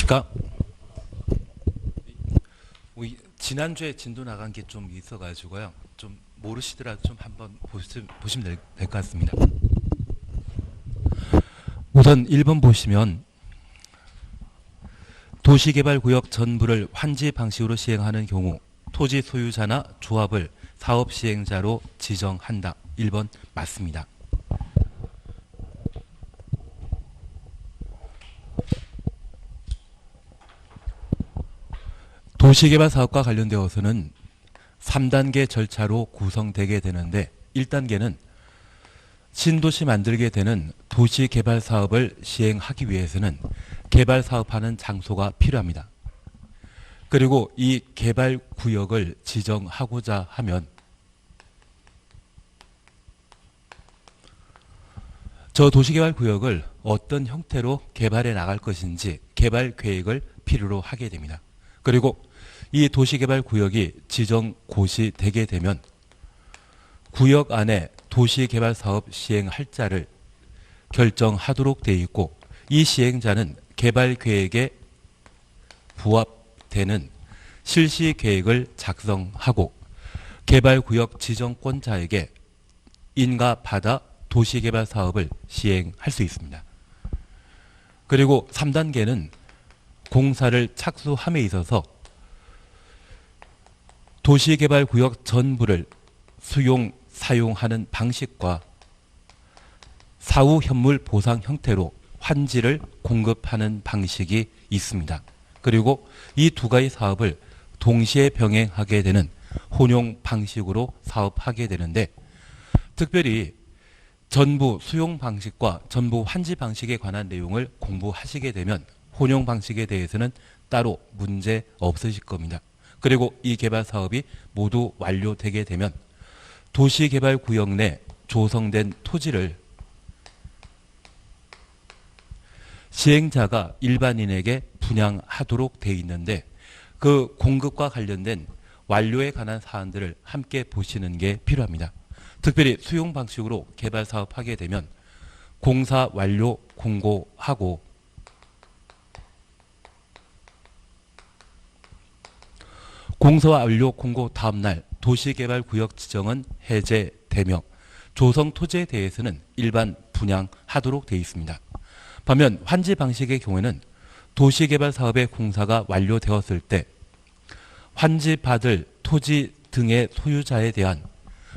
안녕하십니까? 지난주에 진도 나간 게 좀 있어가지고요. 좀 모르시더라도 좀 한번 보시면 될 것 같습니다. 우선 1번 보시면 도시개발구역 전부를 환지 방식으로 시행하는 경우 토지 소유자나 조합을 사업 시행자로 지정한다. 1번 맞습니다. 도시개발 사업과 관련되어서는 3단계 절차로 구성되게 되는데 1단계는 신도시 만들게 되는 도시개발 사업을 시행하기 위해서는 개발 사업하는 장소가 필요합니다. 그리고 이 개발 구역을 지정하고자 하면 저 도시개발 구역을 어떤 형태로 개발해 나갈 것인지 개발 계획을 필요로 하게 됩니다. 그리고 이 도시개발 구역이 지정 고시되게 되면 구역 안에 도시개발 사업 시행할 자를 결정하도록 되어 있고 이 시행자는 개발 계획에 부합되는 실시 계획을 작성하고 개발 구역 지정권자에게 인가받아 도시개발 사업을 시행할 수 있습니다. 그리고 3단계는 공사를 착수함에 있어서 도시개발구역 전부를 사용하는 방식과 사후 현물 보상 형태로 환지를 공급하는 방식이 있습니다. 그리고 이 두 가지 사업을 동시에 병행하게 되는 혼용 방식으로 사업하게 되는데 특별히 전부 수용 방식과 전부 환지 방식에 관한 내용을 공부하시게 되면 혼용 방식에 대해서는 따로 문제 없으실 겁니다. 그리고 이 개발 사업이 모두 완료되게 되면 도시개발구역 내 조성된 토지를 시행자가 일반인에게 분양하도록 되어 있는데 그 공급과 관련된 완료에 관한 사안들을 함께 보시는 게 필요합니다. 특별히 수용 방식으로 개발 사업하게 되면 공사 완료 공고하고 공사 완료 공고 다음날 도시개발구역 지정은 해제되며 조성 토지에 대해서는 일반 분양하도록 되어 있습니다. 반면 환지 방식의 경우에는 도시개발 사업의 공사가 완료되었을 때 환지받을 토지 등의 소유자에 대한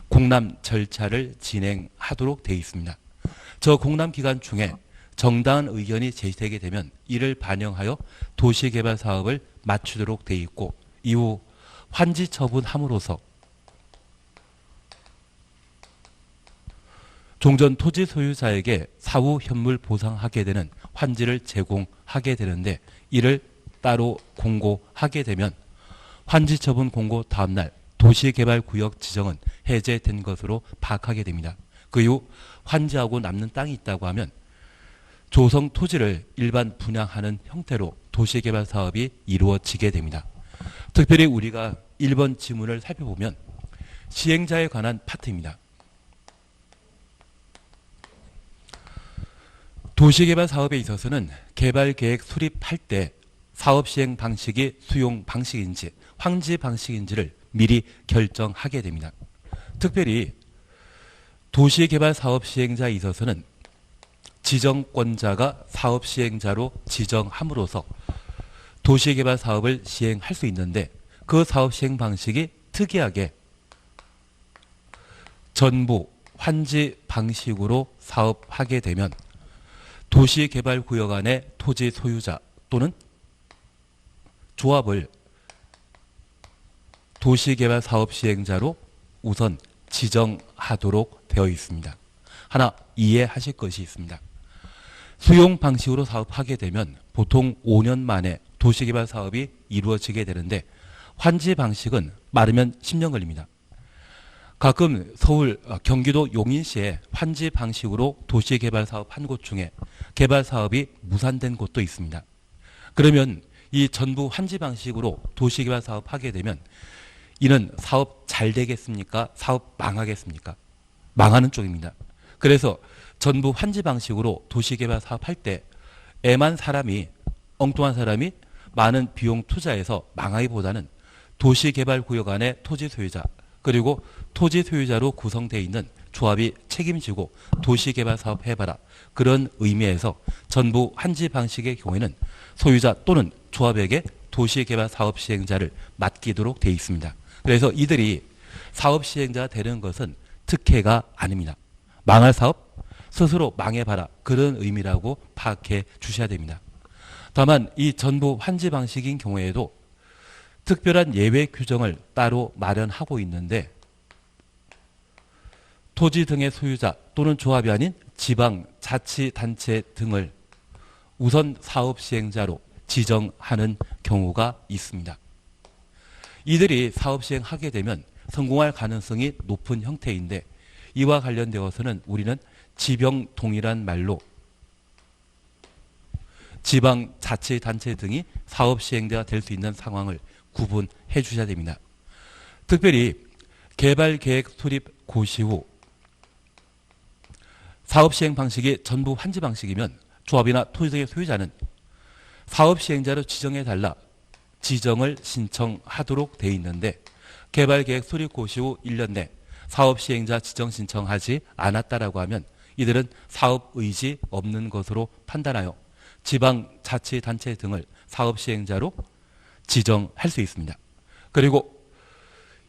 공람 절차를 진행하도록 되어 있습니다. 저 공람 기간 중에 정당한 의견이 제시되게 되면 이를 반영하여 도시개발 사업을 맞추도록 되어 있고 이후 환지 처분함으로써 종전 토지 소유자에게 사후 현물 보상하게 되는 환지를 제공하게 되는데 이를 따로 공고하게 되면 환지 처분 공고 다음날 도시개발구역 지정은 해제된 것으로 파악하게 됩니다. 그 이후 환지하고 남는 땅이 있다고 하면 조성 토지를 일반 분양하는 형태로 도시개발 사업이 이루어지게 됩니다. 특별히 우리가 1번 지문을 살펴보면 시행자에 관한 파트입니다. 도시개발 사업에 있어서는 개발계획 수립할 때 사업시행 방식이 수용 방식인지 환지 방식인지를 미리 결정하게 됩니다. 특별히 도시개발 사업 시행자에 있어서는 지정권자가 사업 시행자로 지정함으로써 도시개발 사업을 시행할 수 있는데 그 사업 시행 방식이 특이하게 전부 환지 방식으로 사업하게 되면 도시개발구역 안의 토지 소유자 또는 조합을 도시개발 사업 시행자로 우선 지정하도록 되어 있습니다. 하나 이해하실 것이 있습니다. 수용 방식으로 사업하게 되면 보통 5년 만에 도시개발 사업이 이루어지게 되는데 환지 방식은 빠르면 10년 걸립니다. 가끔 서울, 경기도 용인시에 환지 방식으로 도시개발 사업 한 곳 중에 개발 사업이 무산된 곳도 있습니다. 그러면 이 전부 환지 방식으로 도시개발 사업 하게 되면 이는 사업 잘 되겠습니까? 사업 망하겠습니까? 망하는 쪽입니다. 그래서 전부 환지 방식으로 도시개발 사업할 때 애만 사람이 엉뚱한 사람이 많은 비용 투자해서 망하기보다는 도시개발구역 안에 토지 소유자 그리고 토지 소유자로 구성되어 있는 조합이 책임지고 도시개발 사업 해봐라. 그런 의미에서 전부 한지 방식의 경우에는 소유자 또는 조합에게 도시개발 사업 시행자를 맡기도록 되어 있습니다. 그래서 이들이 사업 시행자가 되는 것은 특혜가 아닙니다. 망할 사업 스스로 망해봐라. 그런 의미라고 파악해 주셔야 됩니다. 다만 이 전부 한지 방식인 경우에도 특별한 예외 규정을 따로 마련하고 있는데 토지 등의 소유자 또는 조합이 아닌 지방자치단체 등을 우선 사업 시행자로 지정하는 경우가 있습니다. 이들이 사업 시행하게 되면 성공할 가능성이 높은 형태인데 이와 관련되어서는 우리는 지병동이란 말로 지방자치단체 등이 사업 시행자가 될 수 있는 상황을 구분해 주셔야 됩니다. 특별히 개발계획 수립 고시 후 사업 시행 방식이 전부 한지 방식이면 조합이나 토지 등의 소유자는 사업 시행자로 지정해달라 지정을 신청하도록 되어 있는데 개발계획 수립 고시 후 1년 내 사업 시행자 지정 신청하지 않았다라고 하면 이들은 사업 의지 없는 것으로 판단하여 지방자치단체 등을 사업 시행자로 지정할 수 있습니다. 그리고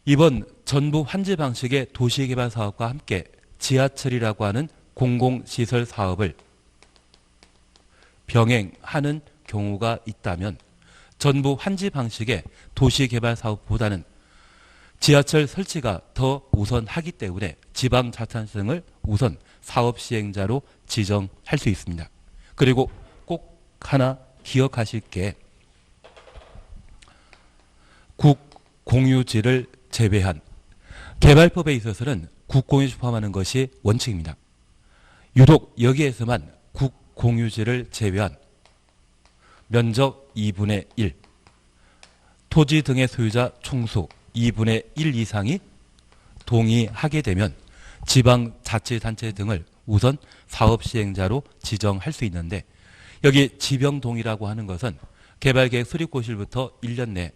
이번 전부 한지 방식의 도시개발 사업과 함께 지하철이라고 하는 공공시설 사업을 병행하는 경우가 있다면 전부 한지 방식의 도시개발 사업보다는 지하철 설치가 더 우선하기 때문에 지방자치단체 등을 우선 사업 시행자로 지정할 수 있습니다. 그리고 꼭 하나 기억하실 게 국공유지를 제외한 개발법에 있어서는 국공유지 포함하는 것이 원칙입니다. 유독 여기에서만 국공유지를 제외한 면적 2분의 1, 토지 등의 소유자 총수 2분의 1 이상이 동의하게 되면 지방자치단체 등을 우선 사업 시행자로 지정할 수 있는데 여기 지병동의라고 하는 것은 개발계획 수립고시부터 1년 내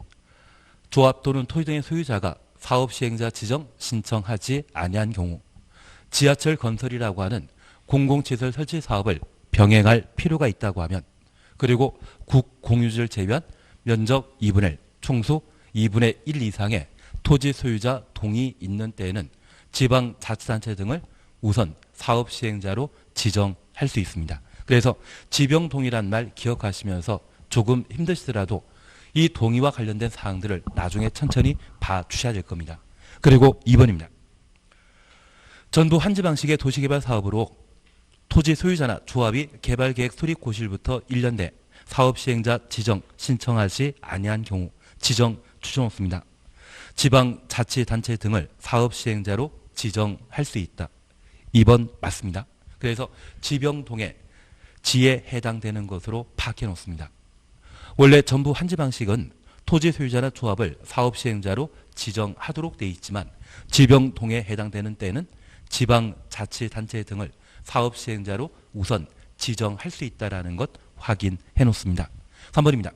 조합 또는 토지 등의 소유자가 사업 시행자 지정 신청하지 아니한 경우 지하철 건설이라고 하는 공공시설 설치 사업을 병행할 필요가 있다고 하면 그리고 국공유지를 제외한 면적 2분의 1, 총수 2분의 1 이상의 토지 소유자 동의 있는 때에는 지방자치단체 등을 우선 사업 시행자로 지정할 수 있습니다. 그래서 지병동의란 말 기억하시면서 조금 힘드시더라도 이 동의와 관련된 사항들을 나중에 천천히 봐주셔야 될 겁니다. 그리고 2번입니다. 전부 한지 방식의 도시개발 사업으로 토지 소유자나 조합이 개발계획 수립 고시일부터 1년 내 사업 시행자 지정 신청하지 아니한 경우 지정 추정 없습니다. 지방자치단체 등을 사업 시행자로 지정할 수 있다. 2번 맞습니다. 그래서 지병동의 지에 해당되는 것으로 파악해 놓습니다. 원래 전부 한지 방식은 토지 소유자나 조합을 사업 시행자로 지정하도록 되어 있지만 지병동에 해당되는 때는 지방자치단체 등을 사업 시행자로 우선 지정할 수 있다는 것 확인해 놓습니다. 3번입니다.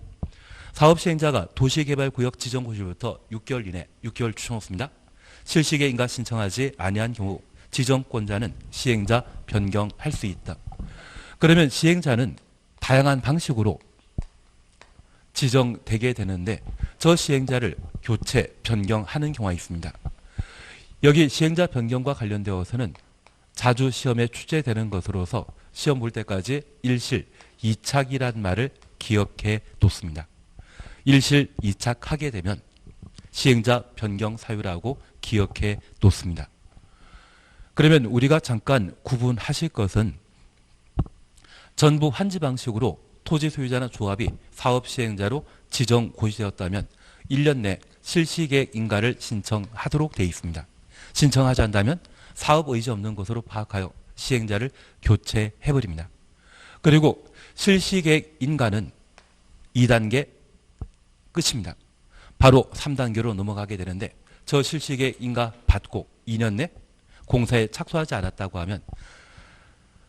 사업 시행자가 도시개발구역 지정고시부터 6개월 이내 6개월 추정없습니다. 실시계 인가 신청하지 아니한 경우 지정권자는 시행자 변경할 수 있다. 그러면 시행자는 다양한 방식으로 지정되게 되는데 저 시행자를 교체, 변경하는 경우가 있습니다. 여기 시행자 변경과 관련되어서는 자주 시험에 출제되는 것으로서 시험 볼 때까지 일실, 이착이란 말을 기억해 뒀습니다. 일실, 이착하게 되면 시행자 변경 사유라고 기억해 놓습니다. 그러면 우리가 잠깐 구분하실 것은 전부 한지 방식으로 토지 소유자나 조합이 사업 시행자로 지정 고시되었다면 1년 내 실시계획 인가를 신청하도록 되어 있습니다. 신청하지 않다면 사업 의지 없는 것으로 파악하여 시행자를 교체해버립니다. 그리고 실시계획 인가는 2단계 끝입니다. 바로 3단계로 넘어가게 되는데 저 실시계획 인가 받고 2년 내 공사에 착수하지 않았다고 하면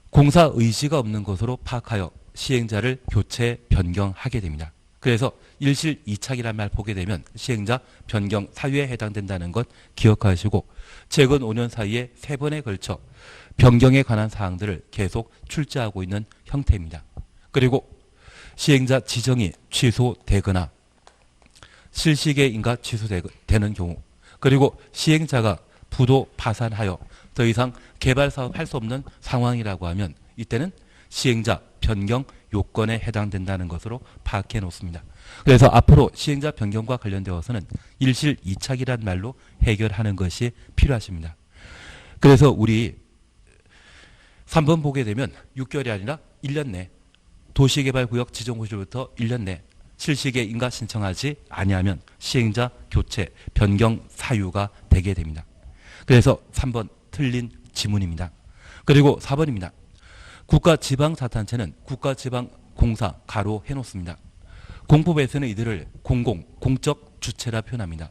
공사 의지가 없는 것으로 파악하여 시행자를 교체 변경하게 됩니다. 그래서 일실 이착이라는 말 보게 되면 시행자 변경 사유에 해당된다는 것 기억하시고 최근 5년 사이에 3번에 걸쳐 변경에 관한 사항들을 계속 출제하고 있는 형태입니다. 그리고 시행자 지정이 취소되거나 실시계인가 취소되는 경우 그리고 시행자가 부도 파산하여 더 이상 개발사업 할 수 없는 상황이라고 하면 이때는 시행자 변경 요건에 해당된다는 것으로 파악해 놓습니다. 그래서 앞으로 시행자 변경과 관련되어서는 일실 이착이란 말로 해결하는 것이 필요하십니다. 그래서 우리 3번 보게 되면 6개월이 아니라 1년 내 도시개발구역 지정호실부터 1년 내 실시계 인가 신청하지 아니하면 시행자 교체 변경 사유가 되게 됩니다. 그래서 3번 틀린 지문입니다. 그리고 4번입니다. 국가지방자치단체는 국가지방공사 가로 해놓습니다. 공법에서는 이들을 공적 주체라 표현합니다.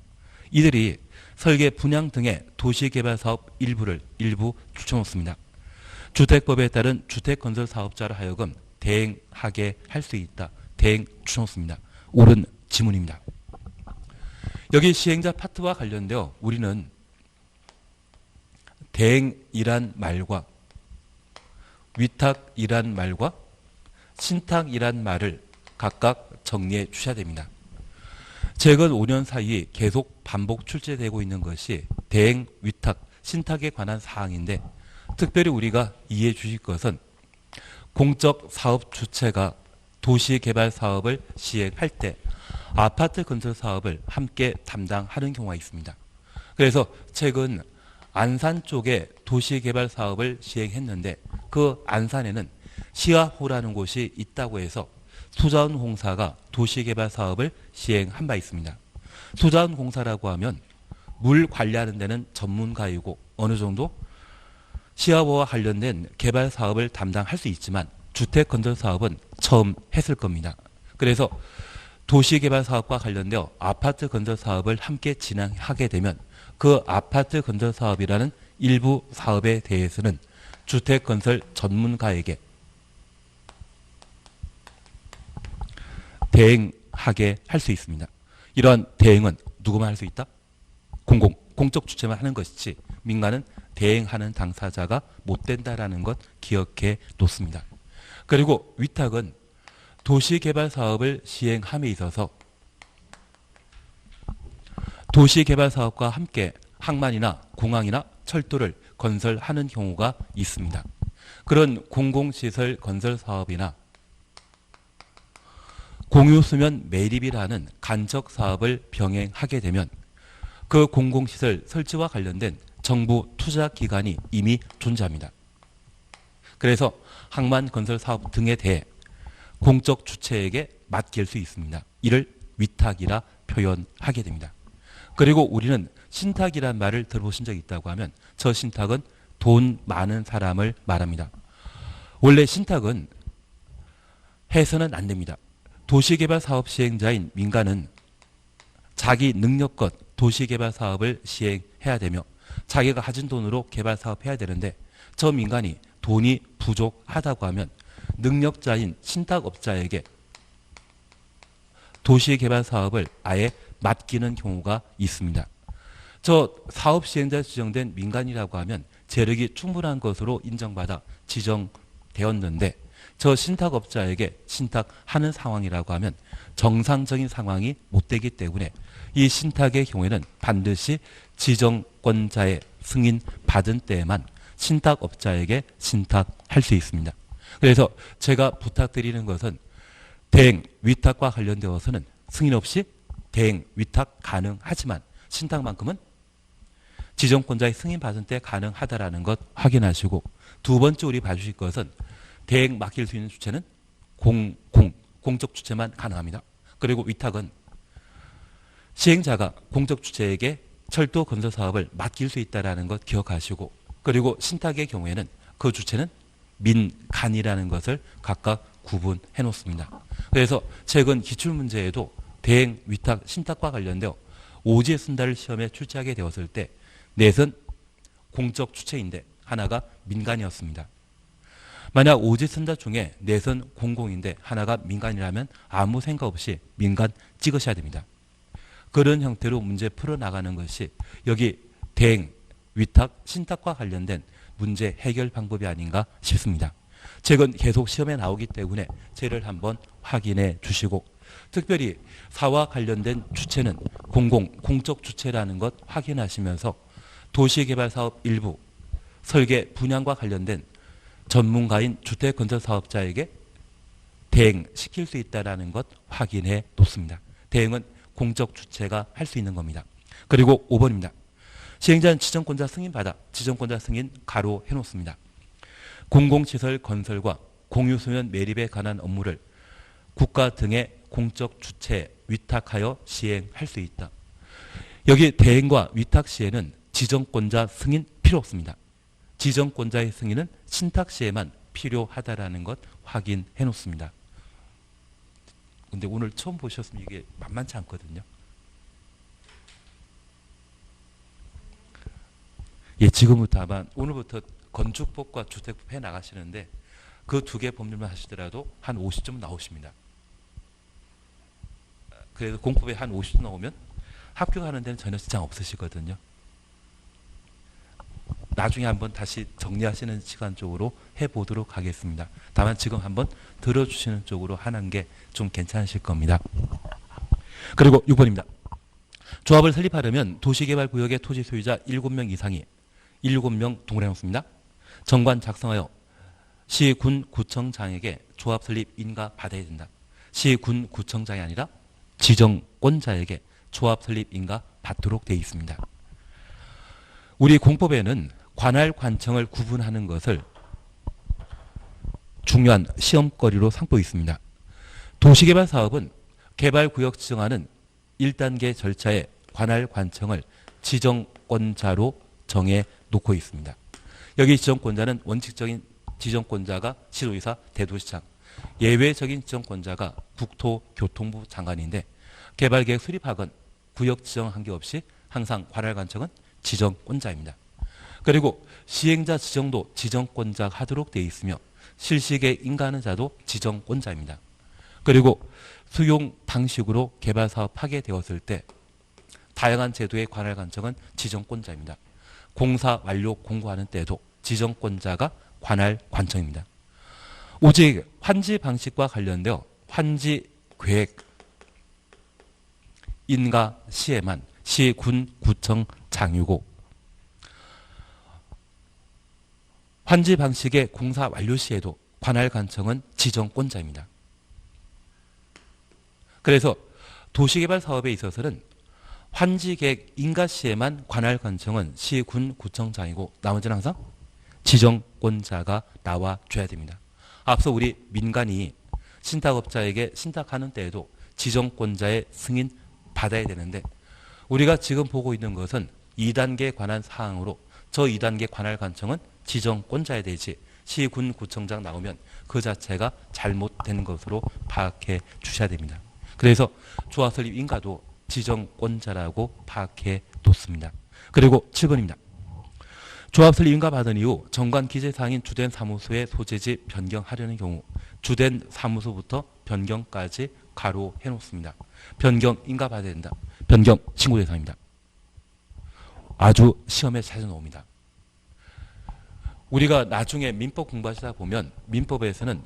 이들이 설계 분양 등의 도시개발사업 일부 추천놓습니다. 주택법에 따른 주택건설사업자로 하여금 대행하게 할 수 있다. 대행 추천놓습니다. 옳은 지문입니다. 여기 시행자 파트와 관련되어 우리는 대행이란 말과 위탁이란 말과 신탁이란 말을 각각 정리해 주셔야 됩니다. 최근 5년 사이 계속 반복 출제되고 있는 것이 대행, 위탁, 신탁에 관한 사항인데 특별히 우리가 이해해 주실 것은 공적 사업 주체가 도시개발 사업을 시행할 때 아파트 건설 사업을 함께 담당하는 경우가 있습니다. 그래서 최근 안산 쪽에 도시개발 사업을 시행했는데 그 안산에는 시아호라는 곳이 있다고 해서 수자원공사가 도시개발 사업을 시행한 바 있습니다. 수자원공사라고 하면 물 관리하는 데는 전문가이고 어느 정도 시아호와 관련된 개발 사업을 담당할 수 있지만 주택 건설 사업은 처음 했을 겁니다. 그래서 도시개발 사업과 관련되어 아파트 건설 사업을 함께 진행하게 되면 그 아파트 건설 사업이라는 일부 사업에 대해서는 주택 건설 전문가에게 대행하게 할 수 있습니다. 이러한 대행은 누구만 할 수 있다? 공적 주체만 하는 것이지 민간은 대행하는 당사자가 못 된다라는 것 기억해 놓습니다. 그리고 위탁은 도시개발 사업을 시행함에 있어서 도시개발 사업과 함께 항만이나 공항이나 철도를 건설하는 경우가 있습니다. 그런 공공시설 건설 사업이나 공유수면 매립이라는 간접 사업을 병행하게 되면 그 공공시설 설치와 관련된 정부 투자 기관이 이미 존재합니다. 그래서 항만 건설 사업 등에 대해 공적 주체에게 맡길 수 있습니다. 이를 위탁이라 표현하게 됩니다. 그리고 우리는 신탁이란 말을 들어보신 적이 있다고 하면 저 신탁은 돈 많은 사람을 말합니다. 원래 신탁은 해서는 안 됩니다. 도시개발 사업 시행자인 민간은 자기 능력껏 도시개발 사업을 시행해야 되며 자기가 가진 돈으로 개발 사업 해야 되는데 저 민간이 돈이 부족하다고 하면 능력자인 신탁업자에게 도시개발 사업을 아예 맡기는 경우가 있습니다. 저 사업 시행자 지정된 민간이라고 하면 재력이 충분한 것으로 인정받아 지정되었는데 저 신탁업자에게 신탁하는 상황이라고 하면 정상적인 상황이 못 되기 때문에 이 신탁의 경우에는 반드시 지정권자의 승인 받은 때에만 신탁업자에게 신탁할 수 있습니다. 그래서 제가 부탁드리는 것은 대행, 위탁과 관련되어서는 승인 없이 대행, 위탁 가능하지만 신탁만큼은 지정권자의 승인 받은 때 가능하다라는 것 확인하시고 두 번째 우리 봐주실 것은 대행 맡길 수 있는 주체는 공적 주체만 가능합니다. 그리고 위탁은 시행자가 공적 주체에게 철도 건설 사업을 맡길 수 있다는 것 기억하시고 그리고 신탁의 경우에는 그 주체는 민간이라는 것을 각각 구분해 놓습니다. 그래서 최근 기출문제에도 대행, 위탁, 신탁과 관련되어 오지에 쓴다를 시험에 출제하게 되었을 때 넷은 공적 주체인데 하나가 민간이었습니다. 만약 오지선다 중에 넷은 공공인데 하나가 민간이라면 아무 생각 없이 민간 찍으셔야 됩니다. 그런 형태로 문제 풀어나가는 것이 여기 대행, 위탁, 신탁과 관련된 문제 해결 방법이 아닌가 싶습니다. 책은 계속 시험에 나오기 때문에 책을 한번 확인해 주시고, 특별히 사와 관련된 주체는 공적 주체라는 것 확인하시면서 도시개발사업 일부 설계 분양과 관련된 전문가인 주택건설사업자에게 대행시킬 수 있다는 것 확인해 놓습니다. 대행은 공적 주체가 할 수 있는 겁니다. 그리고 5번입니다. 시행자는 지정권자 승인받아 지정권자 승인 가로해 놓습니다. 공공시설 건설과 공유수면 매립에 관한 업무를 국가 등의 공적 주체에 위탁하여 시행할 수 있다. 여기 대행과 위탁 시에는 지정권자 승인 필요 없습니다. 지정권자의 승인은 신탁 시에만 필요하다라는 것 확인해 놓습니다. 근데 오늘 처음 보셨으면 이게 만만치 않거든요. 예, 지금부터 아마 오늘부터 건축법과 주택법 해 나가시는데 그 두 개 법률만 하시더라도 한 50점 나오십니다. 그래서 공법에 한 50점 나오면 합격하는 데는 전혀 지장 없으시거든요. 나중에 한번 다시 정리하시는 시간 쪽으로 해보도록 하겠습니다. 다만 지금 한번 들어주시는 쪽으로 하는 게 좀 괜찮으실 겁니다. 그리고 6번입니다. 조합을 설립하려면 도시개발구역의 토지 소유자 7명 이상이 7명 동원해 놓습니다. 정관 작성하여 시, 군, 구청장에게 조합 설립 인가 받아야 된다. 시, 군, 구청장이 아니라 지정권자에게 조합 설립 인가 받도록 되어 있습니다. 우리 공법에는 관할 관청을 구분하는 것을 중요한 시험거리로 삼고 있습니다. 도시개발 사업은 개발구역 지정하는 1단계 절차에 관할 관청을 지정권자로 정해 놓고 있습니다. 여기 지정권자는 원칙적인 지정권자가 시도지사, 대도시장, 예외적인 지정권자가 국토교통부 장관인데 개발계획 수립하건 구역 지정한 게 없이 항상 관할 관청은 지정권자입니다. 그리고 시행자 지정도 지정권자가 하도록 되어 있으며 실시에 인가하는 자도 지정권자입니다. 그리고 수용 방식으로 개발사업 하게 되었을 때 다양한 제도의 관할 관청은 지정권자입니다. 공사 완료 공고하는 때도 지정권자가 관할 관청입니다. 오직 환지 방식과 관련되어 환지 계획 인가 시에만 시, 군, 구청, 장유고 환지 방식의 공사 완료 시에도 관할 관청은 지정권자입니다. 그래서 도시개발 사업에 있어서는 환지 계획 인가 시에만 관할 관청은 시, 군, 구청장이고 나머지는 항상 지정권자가 나와줘야 됩니다. 앞서 우리 민간이 신탁업자에게 신탁하는 때에도 지정권자의 승인 받아야 되는데 우리가 지금 보고 있는 것은 2단계에 관한 사항으로 저 2단계 관할 관청은 지정권자에 되지 시, 군, 구청장 나오면 그 자체가 잘못된 것으로 파악해 주셔야 됩니다. 그래서 조합 설립 인가도 지정권자라고 파악해 놓습니다. 그리고 7번입니다. 조합 설립 인가 받은 이후 정관 기재사항인 주된 사무소의 소재지 변경하려는 경우 주된 사무소부터 변경까지 가로해 놓습니다. 변경 인가 받아야 된다. 변경 신고 대상입니다. 아주 시험에 자주 나옵니다. 우리가 나중에 민법 공부하시다 보면 민법에서는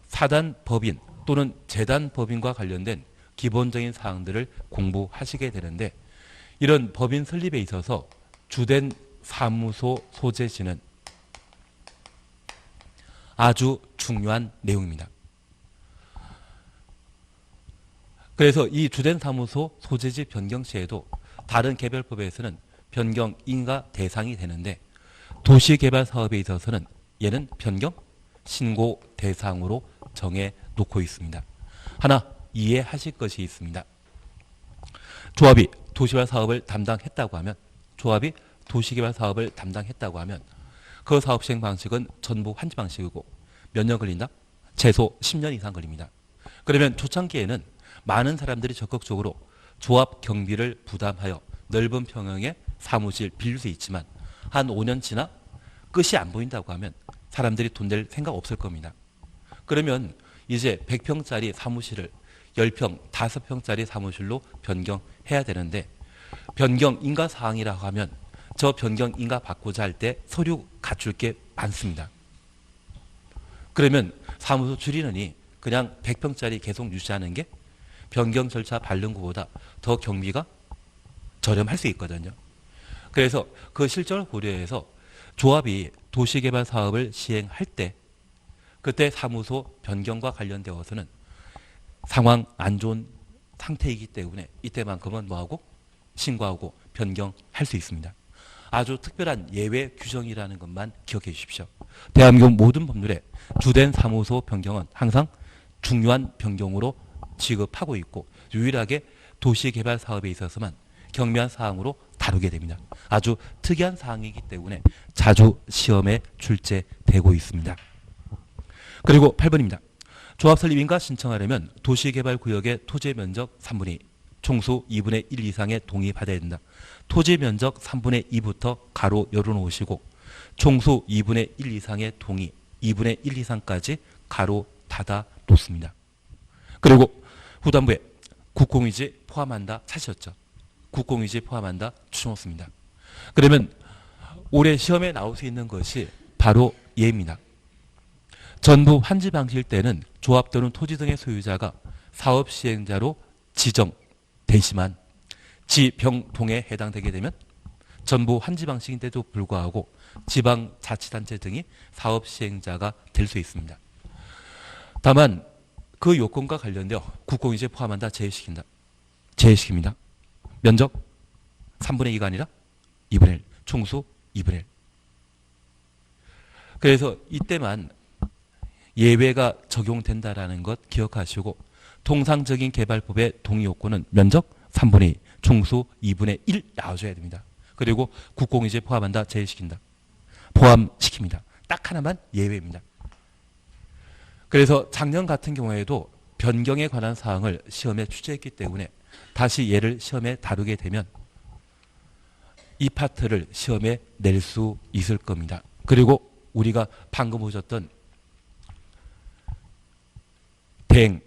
사단 법인 또는 재단 법인과 관련된 기본적인 사항들을 공부하시게 되는데 이런 법인 설립에 있어서 주된 사무소 소재지는 아주 중요한 내용입니다. 그래서 이 주된 사무소 소재지 변경 시에도 다른 개별법에서는 변경 인가 대상이 되는데 도시개발 사업에 있어서는 얘는 변경 신고 대상으로 정해 놓고 있습니다. 하나 이해하실 것이 있습니다. 조합이 도시개발 사업을 담당했다고 하면 그 사업 시행 방식은 전부 환지 방식이고 몇 년 걸린다? 최소 10년 이상 걸립니다. 그러면 초창기에는 많은 사람들이 적극적으로 조합 경비를 부담하여 넓은 평형의 사무실 빌릴 수 있지만 한 5년 지나 끝이 안 보인다고 하면 사람들이 돈 낼 생각 없을 겁니다. 그러면 이제 100평짜리 사무실을 10평, 5평짜리 사무실로 변경해야 되는데 변경 인가 사항이라고 하면 저 변경 인가 받고자 할 때 서류 갖출 게 많습니다. 그러면 사무소 줄이느니 그냥 100평짜리 계속 유지하는 게 변경 절차 밟는 것보다 더 경비가 저렴할 수 있거든요. 그래서 그 실정을 고려해서 조합이 도시개발 사업을 시행할 때 그때 사무소 변경과 관련되어서는 상황 안 좋은 상태이기 때문에 이때만큼은 뭐하고 신고하고 변경할 수 있습니다. 아주 특별한 예외 규정이라는 것만 기억해 주십시오. 대한민국 모든 법률에 주된 사무소 변경은 항상 중요한 변경으로 취급하고 있고 유일하게 도시개발 사업에 있어서만 경미한 사항으로 다루게 됩니다. 아주 특이한 사항이기 때문에 자주 시험에 출제되고 있습니다. 그리고 8번입니다. 조합 설립인가 신청하려면 도시개발구역의 토지 면적 3분의 2, 총수 2분의 1 이상의 동의 받아야 된다. 토지 면적 3분의 2부터 가로 열어놓으시고 총수 2분의 1 이상의 동의 2분의 1 이상까지 가로 닫아 놓습니다. 그리고 후반부에 국공유지 포함한다 찾으셨죠? 국공유지 포함한다 추놓습니다. 그러면 올해 시험에 나올 수 있는 것이 바로 예입니다. 전부 환지 방식일 때는 조합 또는 토지 등의 소유자가 사업 시행자로 지정되지만 지병동에 해당되게 되면 전부 환지 방식인데도 불구하고 지방자치단체 등이 사업 시행자가 될 수 있습니다. 다만 그 요건과 관련되어 국공유지에 포함한다 제외시킨다. 제외시킵니다. 면적 3분의 2가 아니라 2분의 1, 총수 2분의 1. 그래서 이때만 예외가 적용된다라는 것 기억하시고 통상적인 개발법의 동의 요건은 면적 3분의 2, 총수 2분의 1 나와줘야 됩니다. 그리고 국공유지에 포함한다 제외시킨다. 포함시킵니다. 딱 하나만 예외입니다. 그래서 작년 같은 경우에도 변경에 관한 사항을 시험에 출제했기 때문에 다시 얘를 시험에 다루게 되면 이 파트를 시험에 낼 수 있을 겁니다. 그리고 우리가 방금 보셨던 대행,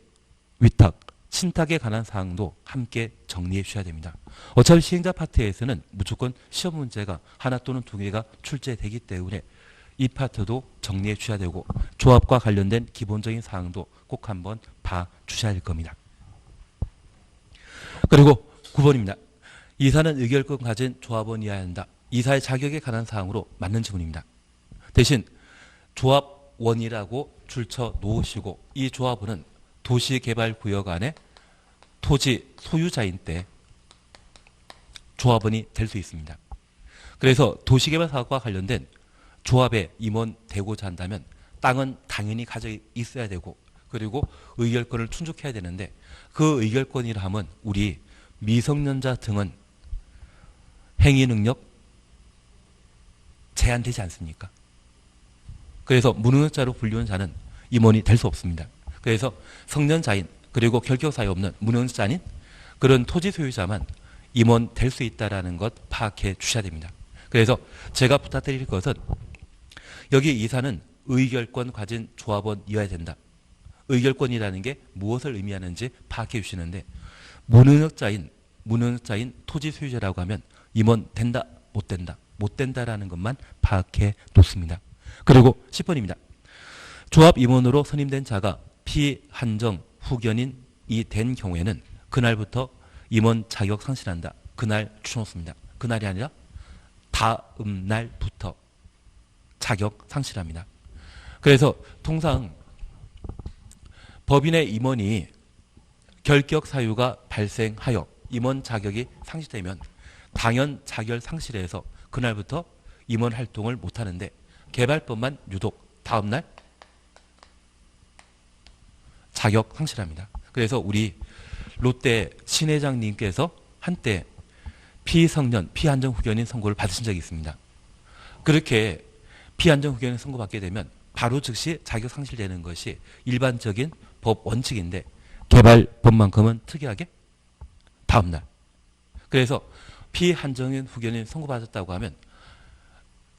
위탁, 신탁에 관한 사항도 함께 정리해 주셔야 됩니다. 어차피 시행자 파트에서는 무조건 시험 문제가 하나 또는 두 개가 출제되기 때문에 이 파트도 정리해 주셔야 되고 조합과 관련된 기본적인 사항도 꼭 한번 봐 주셔야 할 겁니다. 그리고 9번입니다. 이사는 의결권 가진 조합원이어야 한다. 이사의 자격에 관한 사항으로 맞는 지문입니다. 대신 조합원이라고 줄쳐 놓으시고 이 조합원은 도시개발구역 안에 토지 소유자인 때 조합원이 될 수 있습니다. 그래서 도시개발 사업과 관련된 조합에 임원되고자 한다면 땅은 당연히 가져 있어야 되고 그리고 의결권을 충족해야 되는데 그 의결권이라 하면 우리 미성년자 등은 행위능력 제한되지 않습니까? 그래서 무능력자로 불리는 자는 임원이 될 수 없습니다. 그래서 성년자인 그리고 결격 사유 없는 무능력자 아닌 그런 토지 소유자만 임원 될 수 있다는 것 파악해 주셔야 됩니다. 그래서 제가 부탁드릴 것은 여기 이사는 의결권 가진 조합원이어야 된다. 의결권이라는 게 무엇을 의미하는지 파악해 주시는데 무능력자인 토지 소유자라고 하면 임원 된다 못 된다 못 된다라는 것만 파악해 놓습니다. 그리고 10번입니다. 조합 임원으로 선임된 자가 피한정 후견인이 된 경우에는 그날부터 임원 자격 상실한다. 그날 추놓습니다. 그날이 아니라 다음 날부터 자격 상실합니다. 그래서 통상 법인의 임원이 결격 사유가 발생하여 임원 자격이 상실되면 당연 자격 상실해서 그날부터 임원 활동을 못하는데 개발법만 유독 다음날 자격 상실합니다. 그래서 우리 롯데 신 회장님께서 한때 피성년, 피한정 후견인 선고를 받으신 적이 있습니다. 그렇게 피한정 후견인 선고받게 되면 바로 즉시 자격 상실되는 것이 일반적인 법 원칙인데 개발법만큼은 특이하게 다음날. 그래서 피한정인 후견인 선고받았다고 하면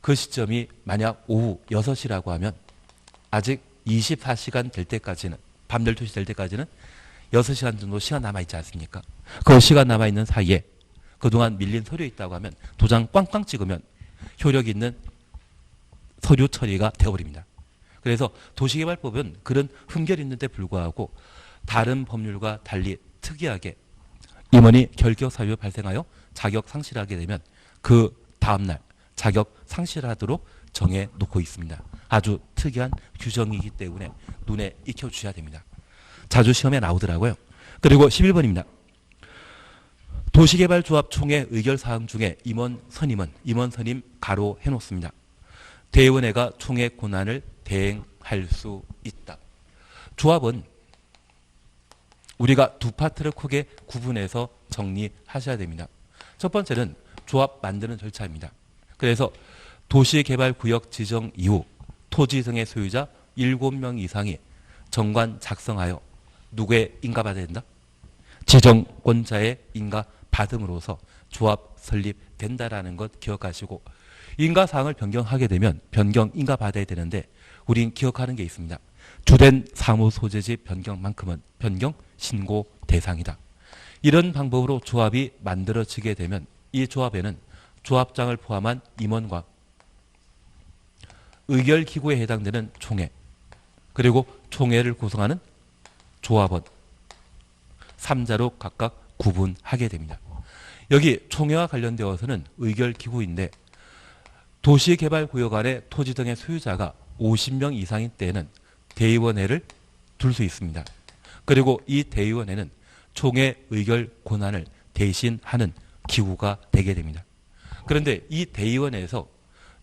그 시점이 만약 오후 6시라고 하면 아직 24시간 될 때까지는, 밤 12시 될 때까지는 6시간 정도 시간 남아있지 않습니까? 그 시간 남아있는 사이에 그동안 밀린 서류 있다고 하면 도장 꽝꽝 찍으면 효력 있는 서류 처리가 되어버립니다. 그래서 도시개발법은 그런 흠결이 있는데 불구하고 다른 법률과 달리 특이하게 임원이 결격 사유가 발생하여 자격 상실하게 되면 그 다음날 자격 상실하도록 정해 놓고 있습니다. 아주 특이한 규정이기 때문에 눈에 익혀주셔야 됩니다. 자주 시험에 나오더라고요. 그리고 11번입니다. 도시개발조합 총회 의결사항 중에 임원 선임 가로 해놓습니다. 대의원회가 총회 권한을 대행할 수 있다. 조합은 우리가 두 파트를 크게 구분해서 정리하셔야 됩니다. 첫 번째는 조합 만드는 절차입니다. 그래서 도시개발구역 지정 이후 토지 등의 소유자 7명 이상이 정관 작성하여 누구의 인가받아야 된다? 지정권자의 인가받음으로써 조합 설립된다라는 것 기억하시고, 인가사항을 변경하게 되면 변경 인가받아야 되는데 우린 기억하는 게 있습니다. 주된 사무소재지 변경만큼은 변경 신고 대상이다. 이런 방법으로 조합이 만들어지게 되면 이 조합에는 조합장을 포함한 임원과 의결기구에 해당되는 총회, 그리고 총회를 구성하는 조합원 3자로 각각 구분하게 됩니다. 여기 총회와 관련되어서는 의결기구인데 도시개발구역 안에 토지 등의 소유자가 50명 이상인 때에는 대의원회를 둘 수 있습니다. 그리고 이 대의원회는 총회 의결 권한을 대신하는 기구가 되게 됩니다. 그런데 이 대의원회에서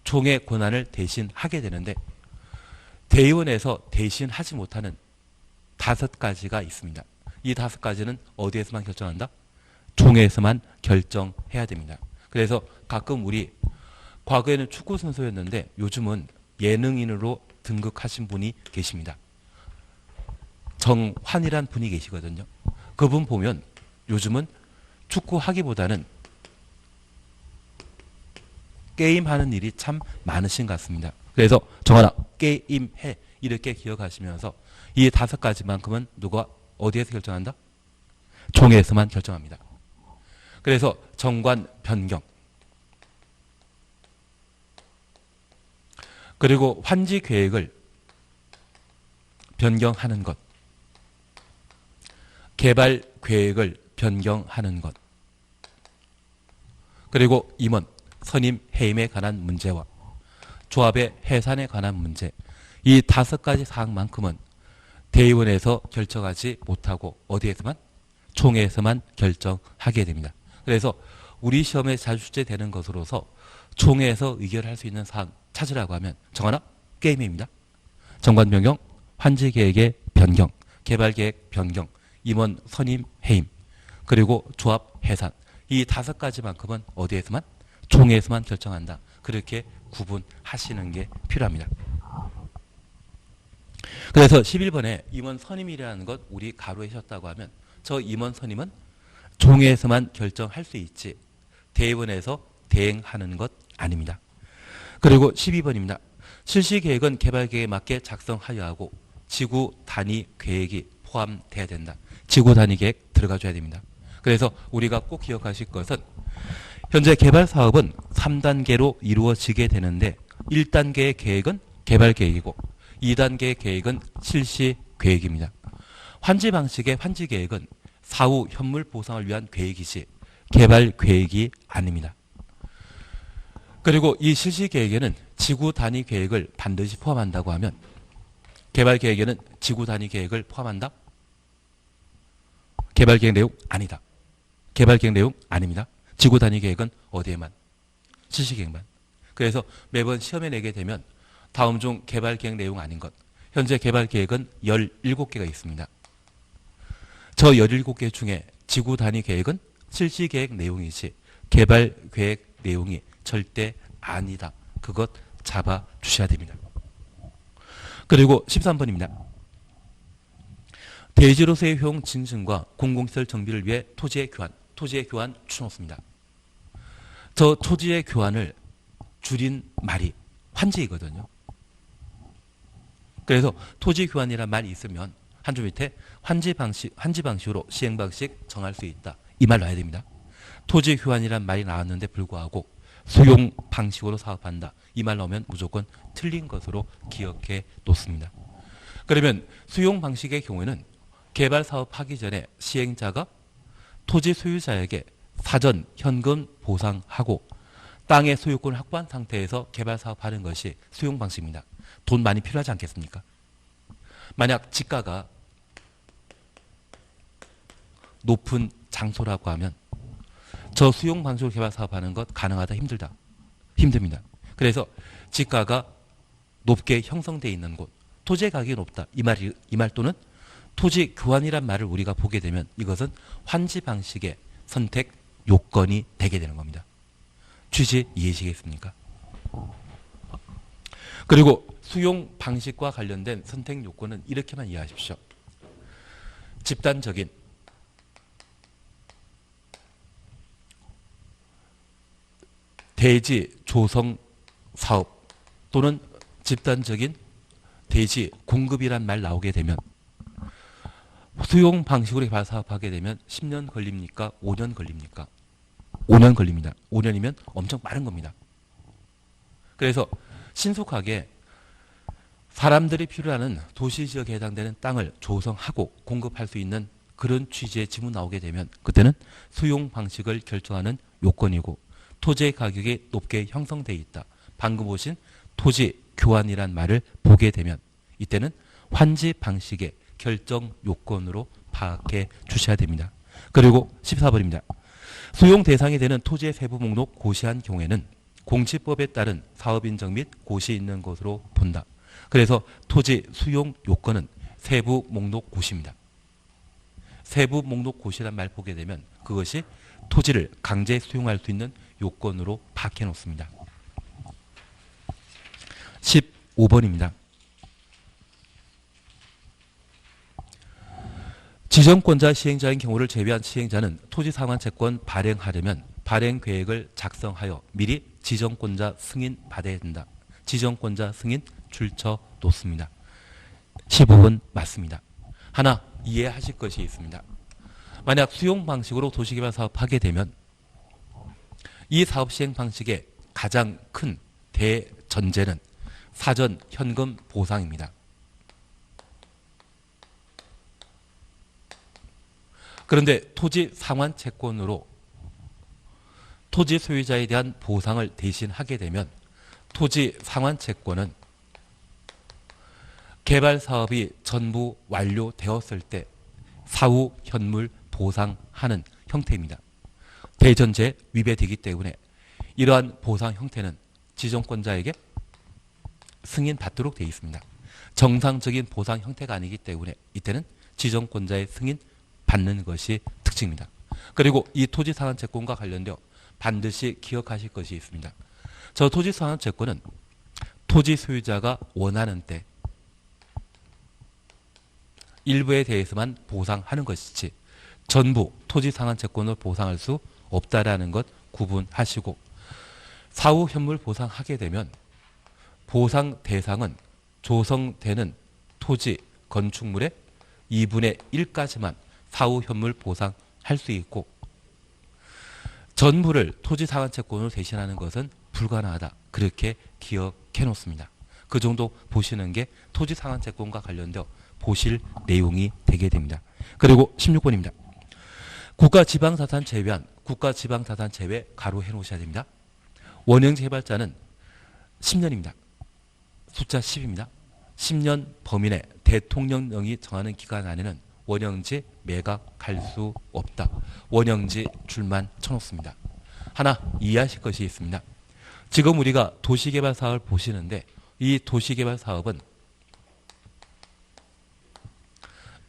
총회 권한을 대신하게 되는데 대의원회에서 대신하지 못하는 5가지가 있습니다. 이 5가지는 어디에서만 결정한다? 총회에서만 결정해야 됩니다. 그래서 가끔 우리 과거에는 축구 선수였는데 요즘은 예능인으로 등극하신 분이 계십니다. 정환이란 분이 계시거든요. 그분 보면 요즘은 축구하기보다는 게임하는 일이 참 많으신 것 같습니다. 그래서 정환아 게임해 이렇게 기억하시면서 이 5가지만큼은 누가 어디에서 결정한다? 총회에서만 결정합니다. 그래서 정관 변경, 그리고 환지 계획을 변경하는 것, 개발 계획을 변경하는 것, 그리고 임원, 선임, 해임에 관한 문제와 조합의 해산에 관한 문제, 이 5가지 사항만큼은 대의원에서 결정하지 못하고 어디에서만? 총회에서만 결정하게 됩니다. 그래서 우리 시험에 자주 출제되는 것으로서 총회에서 의결할 수 있는 사항 찾으라고 하면 정하나? 게임입니다. 정관 변경, 환지 계획의 변경, 개발 계획 변경, 임원 선임 해임, 그리고 조합 해산, 이 5가지만큼은 어디에서만? 총회에서만 결정한다. 그렇게 구분하시는 게 필요합니다. 그래서 11번에 임원 선임이라는 것 우리 가로에 셨다고 하면 저 임원 선임은 총회에서만 결정할 수 있지 대의원에서 대행하는 것 아닙니다. 그리고 12번입니다. 실시계획은 개발계획에 맞게 작성하여야 하고 지구 단위 계획이 포함돼야 된다. 지구 단위 계획 들어가줘야 됩니다. 그래서 우리가 꼭 기억하실 것은 현재 개발 사업은 3단계로 이루어지게 되는데 1단계의 계획은 개발 계획이고 2단계의 계획은 실시 계획입니다. 환지 방식의 환지 계획은 사후 현물 보상을 위한 계획이지 개발 계획이 아닙니다. 그리고 이 실시 계획에는 지구 단위 계획을 반드시 포함한다고 하면 개발 계획에는 지구 단위 계획을 포함한다? 개발 계획 내용 아니다. 개발 계획 내용 아닙니다. 지구 단위 계획은 어디에만? 실시 계획만. 그래서 매번 시험에 내게 되면 다음 중 개발 계획 내용 아닌 것. 현재 개발 계획은 17개가 있습니다. 저 17개 중에 지구 단위 계획은 실시 계획 내용이지 개발 계획 내용이 절대 아니다. 그것 잡아 주셔야 됩니다. 그리고 13번입니다. 대지로서의 효용 증진과 공공시설 정비를 위해 토지의 교환 추놓습니다. 저 토지의 교환을 줄인 말이 환지이거든요. 그래서 토지 교환이라는 말이 있으면 한 줄 밑에 환지 방식으로 시행 방식 정할 수 있다. 이 말 놔야 됩니다. 토지 교환이라는 말이 나왔는데 불구하고 수용 방식으로 사업한다. 이 말 넣으면 무조건 틀린 것으로 기억해 놓습니다. 그러면 수용 방식의 경우에는 개발 사업하기 전에 시행자가 토지 소유자에게 사전 현금 보상하고 땅의 소유권을 확보한 상태에서 개발 사업하는 것이 수용 방식입니다. 돈 많이 필요하지 않겠습니까? 만약 지가가 높은 장소라고 하면 저 수용 방식으로 개발 사업하는 것 가능하다 힘듭니다. 그래서 지가가 높게 형성되어 있는 곳, 토지의 가격이 높다. 이 말 또는 토지 교환이란 말을 우리가 보게 되면 이것은 환지 방식의 선택 요건이 되게 되는 겁니다. 취지 이해하시겠습니까? 그리고 수용 방식과 관련된 선택 요건은 이렇게만 이해하십시오. 집단적인 대지 조성 사업 또는 집단적인 대지 공급이란 말 나오게 되면 수용 방식으로 개발 사업하게 되면 10년 걸립니까? 5년 걸립니까? 5년 걸립니다. 5년이면 엄청 빠른 겁니다. 그래서 신속하게 사람들이 필요하는 도시지역에 해당되는 땅을 조성하고 공급할 수 있는 그런 취지의 지문 나오게 되면 그때는 수용 방식을 결정하는 요건이고 토지의 가격이 높게 형성되어 있다. 방금 보신 토지 교환이란 말을 보게 되면 이때는 환지 방식의 결정 요건으로 파악해 주셔야 됩니다. 그리고 14번입니다. 수용 대상이 되는 토지의 세부 목록 고시한 경우에는 공시법에 따른 사업인정 및 고시 있는 것으로 본다. 그래서 토지 수용 요건은 세부 목록 고시입니다. 세부 목록 고시란 말 보게 되면 그것이 토지를 강제 수용할 수 있는 요건으로 파악해 놓습니다. 15번입니다. 지정권자 시행자인 경우를 제외한 시행자는 토지상환채권 발행하려면 발행계획을 작성하여 미리 지정권자 승인 받아야 된다. 지정권자 승인 출처 놓습니다. 15번 맞습니다. 하나 이해하실 것이 있습니다. 만약 수용 방식으로 도시개발 사업하게 되면 이 사업 시행 방식의 가장 큰 대전제는 사전 현금 보상입니다. 그런데 토지 상환 채권으로 토지 소유자에 대한 보상을 대신 하게 되면 토지 상환 채권은 개발 사업이 전부 완료되었을 때 사후 현물 보상하는 형태입니다. 대전제 위배되기 때문에 이러한 보상 형태는 지정권자에게 승인받도록 되어 있습니다. 정상적인 보상 형태가 아니기 때문에 이때는 지정권자의 승인 받는 것이 특징입니다. 그리고 이 토지 상환 채권과 관련되어 반드시 기억하실 것이 있습니다. 저 토지 상환 채권은 토지 소유자가 원하는 때 일부에 대해서만 보상하는 것이지 전부 토지 상환 채권을 보상할 수 없다라는 것 구분하시고 사후 현물 보상하게 되면 보상 대상은 조성되는 토지 건축물의 2분의 1까지만 사후 현물 보상할 수 있고 전부를 토지 상환 채권으로 대신하는 것은 불가능하다. 그렇게 기억해 놓습니다. 그 정도 보시는 게 토지 상환 채권과 관련되어 보실 내용이 되게 됩니다. 그리고 16번입니다. 국가 지방자산 제외한 국가 지방자산 제외 가로 해놓으셔야 됩니다. 원형지 개발자는 10년입니다. 숫자 10입니다. 10년 범위 내 대통령령이 정하는 기간 안에는 원형지 매각할 수 없다. 원형지 줄만 쳐놓습니다. 하나 이해하실 것이 있습니다. 지금 우리가 도시개발 사업을 보시는데 이 도시개발 사업은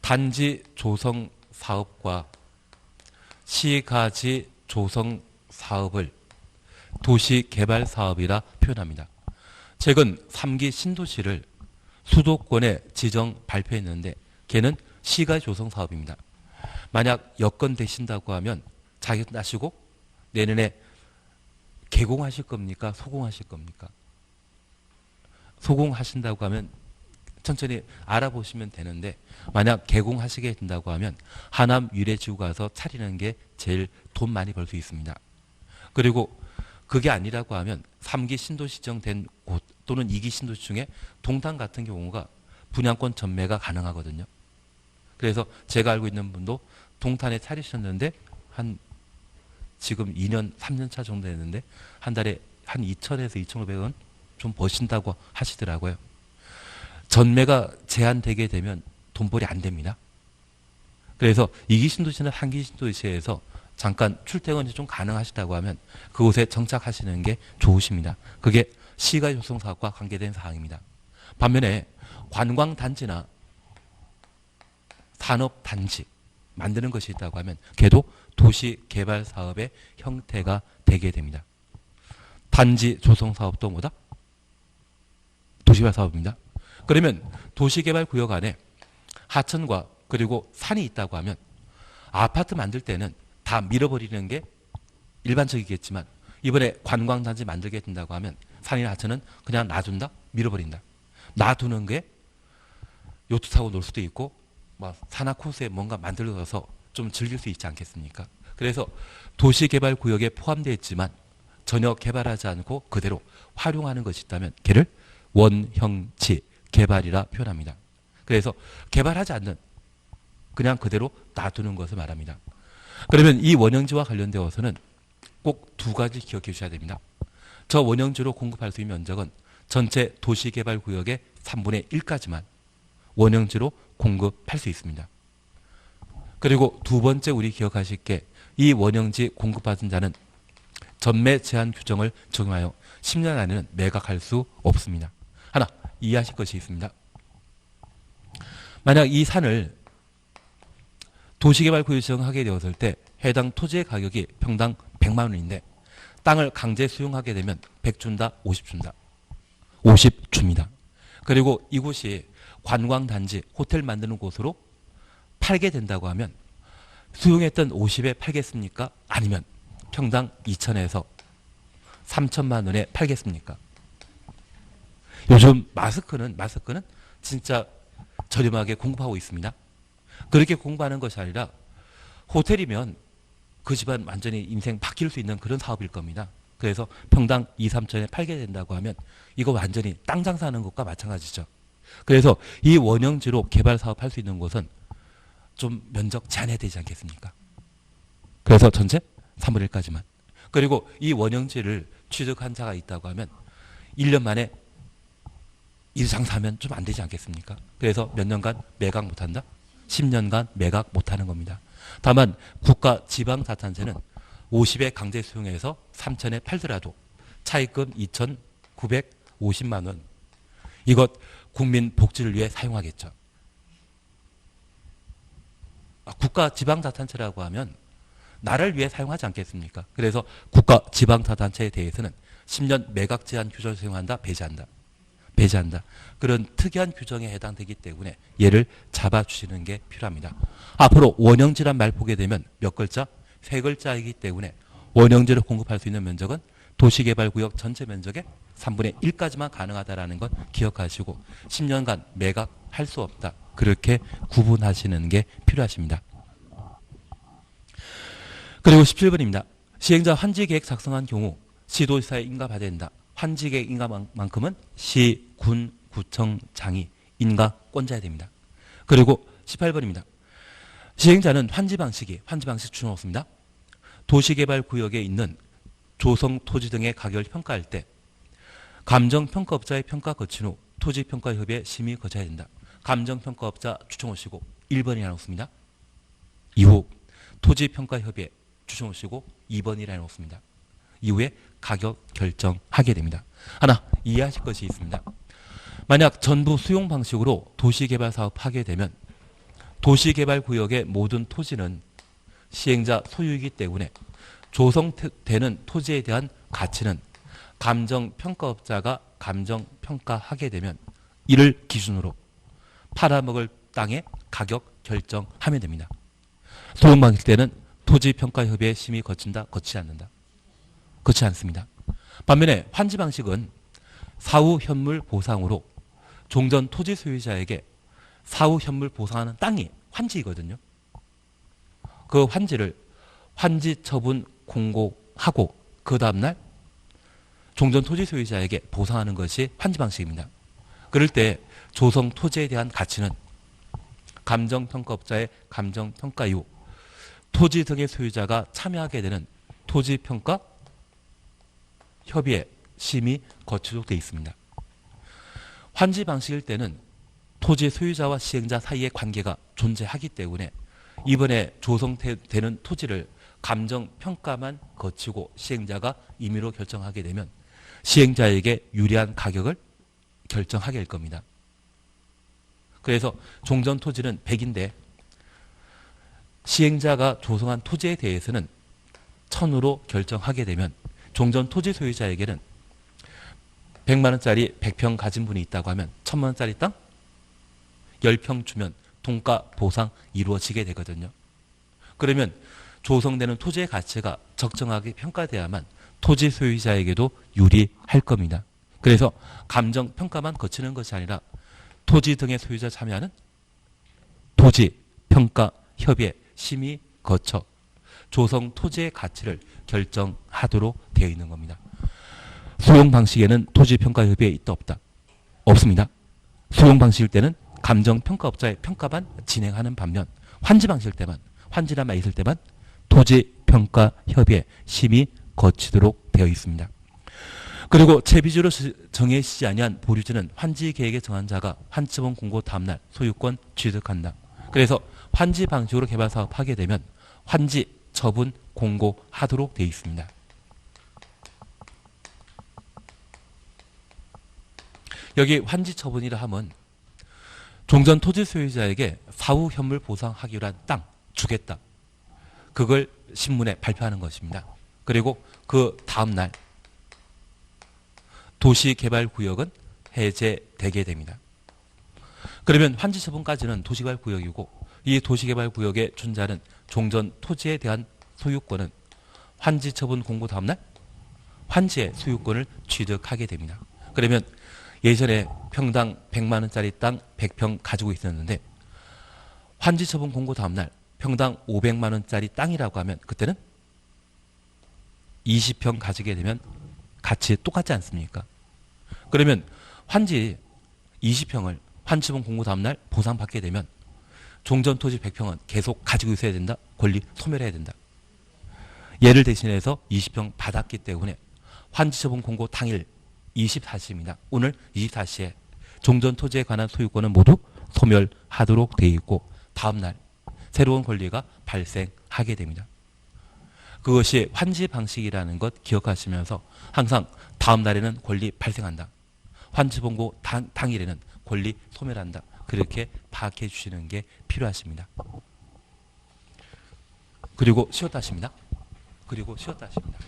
단지 조성 사업과 시가지 조성 사업을 도시개발 사업이라 표현합니다. 최근 3기 신도시를 수도권에 지정 발표했는데 걔는 시가지 조성 사업입니다. 만약 여건 되신다고 하면 자격 따시고 내년에 개공하실 겁니까? 소공하실 겁니까? 소공하신다고 하면 천천히 알아보시면 되는데 만약 개공하시게 된다고 하면 하남 유래지구 가서 차리는 게 제일 돈 많이 벌 수 있습니다. 그리고 그게 아니라고 하면 3기 신도시 지정된 곳 또는 2기 신도시 중에 동탄 같은 경우가 분양권 전매가 가능하거든요. 그래서 제가 알고 있는 분도 동탄에 차리셨는데 한 지금 2년, 3년 차 정도 됐는데 한 달에 한 2,000에서 2,500원 좀 버신다고 하시더라고요. 전매가 제한되게 되면 돈벌이 안 됩니다. 그래서 2기 신도시나 3기 신도시에서 잠깐 출퇴근이 좀 가능하시다고 하면 그곳에 정착하시는 게 좋으십니다. 그게 시가 조성 사업과 관계된 사항입니다. 반면에 관광단지나 산업단지 만드는 것이 있다고 하면 걔도 도시개발 사업의 형태가 되게 됩니다. 단지 조성 사업도 뭐다? 도시개발 사업입니다. 그러면 도시개발 구역 안에 하천과 그리고 산이 있다고 하면 아파트 만들 때는 다 밀어버리는 게 일반적이겠지만 이번에 관광단지 만들게 된다고 하면 산이나 하천은 그냥 놔둔다? 밀어버린다. 놔두는 게 요트 타고 놀 수도 있고 막 산악 코스에 뭔가 만들어서 좀 즐길 수 있지 않겠습니까? 그래서 도시개발 구역에 포함되어 있지만 전혀 개발하지 않고 그대로 활용하는 것이 있다면 걔를 원형지 개발이라 표현합니다. 그래서 개발하지 않는 그냥 그대로 놔두는 것을 말합니다. 그러면 이 원형지와 관련되어서는 꼭 두 가지 기억해 주셔야 됩니다. 저 원형지로 공급할 수 있는 면적은 전체 도시개발구역의 3분의 1까지만 원형지로 공급할 수 있습니다. 그리고 두 번째 우리 기억하실 게 이 원형지 공급받은 자는 전매 제한 규정을 적용하여 10년 안에는 매각할 수 없습니다. 하나 이해하실 것이 있습니다. 만약 이 산을 도시개발구역 지정하게 되었을 때 해당 토지의 가격이 평당 100만 원인데 땅을 강제 수용하게 되면 100 준다, 50 준다. 50 줍니다. 그리고 이곳이 관광단지, 호텔 만드는 곳으로 팔게 된다고 하면 수용했던 50에 팔겠습니까? 아니면 평당 2천에서 3천만 원에 팔겠습니까? 요즘 마스크는 진짜 저렴하게 공급하고 있습니다. 그렇게 공부하는 것이 아니라 호텔이면 그 집안 완전히 인생 바뀔 수 있는 그런 사업일 겁니다. 그래서 평당 2, 3천에 팔게 된다고 하면 이거 완전히 땅 장사하는 것과 마찬가지죠. 그래서 이 원형지로 개발 사업할 수 있는 곳은 좀 면적 제한해야 되지 않겠습니까? 그래서 전체 3분의 1까지만. 그리고 이 원형지를 취득한 자가 있다고 하면 1년 만에 이 장사하면 좀 안 되지 않겠습니까? 그래서 몇 년간 매각 못한다? 10년간 매각 못하는 겁니다. 다만 국가 지방자탄제는 50에 강제 수용해서 3천에 팔더라도 차입금 2,950만 원. 이것 국민 복지를 위해 사용하겠죠. 국가 지방자탄제라고 하면 나를 위해 사용하지 않겠습니까? 그래서 국가 지방자탄제에 대해서는 10년 매각 제한 규정을 사용한다, 배제한다. 그런 특이한 규정에 해당되기 때문에 얘를 잡아주시는 게 필요합니다. 앞으로 원형지란 말 보게 되면 몇 글자? 3글자이기 때문에 원형지를 공급할 수 있는 면적은 도시개발구역 전체 면적의 3분의 1까지만 가능하다는 건 기억하시고 10년간 매각할 수 없다. 그렇게 구분하시는 게 필요하십니다. 그리고 17번입니다. 시행자 환지계획 작성한 경우 시도지사에 인가받아야 된다. 환지계획 인가만큼은 시, 군, 구청장이 인가권자야 됩니다. 그리고 18번입니다. 시행자는 환지 방식 주어놓습니다. 도시개발구역에 있는 조성 토지 등의 가격을 평가할 때 감정평가업자의 평가 거친 후 토지평가협의회 심의 거쳐야 된다. 감정평가업자 추천오시고 1번이라 놓습니다. 이후 토지평가협의회 추천오시고 2번이라 놓습니다. 이후에 가격 결정하게 됩니다. 하나 이해하실 것이 있습니다. 만약 전부 수용 방식으로 도시개발 사업하게 되면 도시개발구역의 모든 토지는 시행자 소유이기 때문에 조성되는 토지에 대한 가치는 감정평가업자가 감정평가하게 되면 이를 기준으로 팔아먹을 땅의 가격 결정하면 됩니다. 소용 방식 때는 토지평가협의회 심의 거친다, 거치지 않는다. 그렇지 않습니다. 반면에 환지 방식은 사후 현물 보상으로 종전 토지 소유자에게 사후 현물 보상하는 땅이 환지이거든요. 그 환지를 환지 처분 공고하고 그 다음날 종전 토지 소유자에게 보상하는 것이 환지 방식입니다. 그럴 때 조성 토지에 대한 가치는 감정평가업자의 감정평가 이후 토지 등의 소유자가 참여하게 되는 토지평가 협의회 심의 거치도록 되어 있습니다. 환지 방식일 때는 토지 소유자와 시행자 사이의 관계가 존재하기 때문에 이번에 조성되는 토지를 감정평가만 거치고 시행자가 임의로 결정하게 되면 시행자에게 유리한 가격을 결정하게 될 겁니다. 그래서 종전 토지는 100인데 시행자가 조성한 토지에 대해서는 1000으로 결정하게 되면 종전 토지 소유자에게는 100만 원짜리 100평 가진 분이 있다고 하면 1000만 원짜리 땅 10평 주면 동가 보상 이루어지게 되거든요. 그러면 조성되는 토지의 가치가 적정하게 평가돼야만 토지 소유자에게도 유리할 겁니다. 그래서 감정평가만 거치는 것이 아니라 토지 등의 소유자 참여하는 토지평가협의회 심의 거쳐 조성 토지의 가치를 결정하도록 되어 있는 겁니다. 수용 방식에는 토지평가협의회 있다 없다? 없습니다. 수용 방식일 때는 감정평가업자의 평가만 진행하는 반면 환지 방식일 때만 환지라만 있을 때만 토지평가협의회 심의 거치도록 되어 있습니다. 그리고 채비주로 정해지지 아니한 보류지는 환지 계획에 정한 자가 환지처분 공고 다음날 소유권 취득한다. 그래서 환지 방식으로 개발 사업하게 되면 환지 처분 공고하도록 되어 있습니다. 여기 환지 처분이라 하면 종전 토지 소유자에게 사후 현물 보상하기로 한 땅 주겠다. 그걸 신문에 발표하는 것입니다. 그리고 그 다음날 도시개발구역은 해제되게 됩니다. 그러면 환지 처분까지는 도시개발구역이고 이 도시개발구역의 준자는 종전 토지에 대한 소유권은 환지 처분 공고 다음날 환지의 소유권을 취득하게 됩니다. 그러면 예전에 평당 100만 원짜리 땅 100평 가지고 있었는데 환지 처분 공고 다음날 평당 500만 원짜리 땅이라고 하면 그때는 20평 가지게 되면 가치 똑같지 않습니까? 그러면 환지 20평을 환지 처분 공고 다음날 보상받게 되면 종전 토지 100평은 계속 가지고 있어야 된다. 권리 소멸해야 된다. 얘를 대신해서 20평 받았기 때문에 환지 처분 공고 당일 24시입니다. 오늘 24시에 종전 토지에 관한 소유권은 모두 소멸하도록 되어 있고 다음날 새로운 권리가 발생하게 됩니다. 그것이 환지 방식이라는 것 기억하시면서 항상 다음날에는 권리 발생한다. 환지 공고 당일에는 권리 소멸한다. 그렇게 파악해 주시는 게 필요하십니다. 그리고 쉬었다 하십니다. 그리고 쉬었다 하십니다.